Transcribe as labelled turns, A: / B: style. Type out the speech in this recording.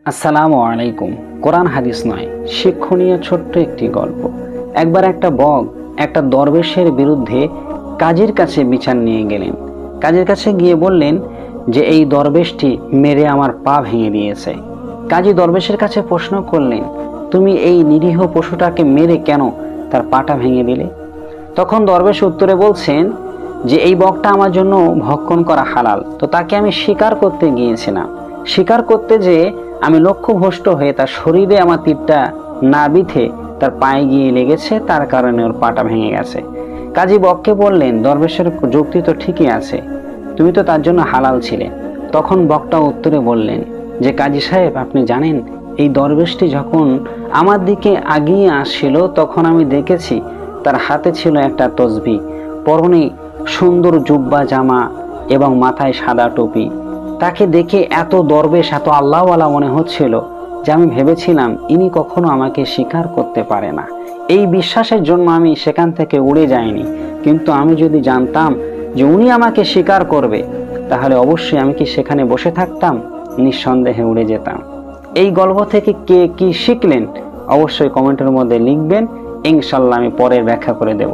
A: আসসালামু আলাইকুম। কোরআন হাদিস নয়, শিক্ষণীয় ছোট্ট একটি গল্প। একবার একটা বগ একটা দরবেশের বিরুদ্ধে কাজীর কাছে বিচার নিয়ে গেলেন। কাজীর কাছে গিয়ে বললেন যে এই দরবেশটি মেরে আমার পা ভেঙে দিয়েছে। কাজী দরবেশের কাছে প্রশ্ন করলেন, তুমি এই নিরীহ পশুটাকে মেরে কেন তার পাটা ভেঙে দিলে? তখন দরবেশ উত্তরে বলছেন যে এই বগটা আমার জন্য ভক্ষণ করা হালাল, তো তাকে আমি শিকার করতে গিয়েছিলাম। শিকার করতে যে আমি লক্ষ্যভ্রষ্ট হয়ে তার শরীরে আমার তীরটা না বিঁধে তার পায়ে গিয়ে লেগেছে, তার কারণে ওর পাটা ভেঙে গেছে। কাজী বগকে বললেন, দরবেশের যুক্তি তো ঠিকই আছে, তুমি তো তার জন্য হালাল ছিলে। তখন বগটা উত্তরে বললেন যে কাজী সাহেব, আপনি জানেন এই দরবেশটি যখন আমার দিকে আগিয়ে আসছিল তখন আমি দেখেছি তার হাতে ছিল একটা তসবিহ, পরনে সুন্দর জুব্বা জামা এবং মাথায় সাদা টুপি। তাকে দেখে এত দরবেশ, এত আল্লাহওয়ালা মনে হচ্ছিল যে আমি ভেবেছিলাম ইনি কখনো আমাকে স্বীকার করতে পারে না। এই বিশ্বাসের জন্য আমি সেখান থেকে উড়ে যাইনি, কিন্তু আমি যদি জানতাম যে উনি আমাকে স্বীকার করবে তাহলে অবশ্যই আমি কি সেখানে বসে থাকতাম? নিঃসন্দেহে উড়ে যেতাম। এই গল্প থেকে কে কি শিখলেন অবশ্যই কমেন্টের মধ্যে লিখবেন, ইনশাল্লাহ আমি পরে ব্যাখ্যা করে দেব।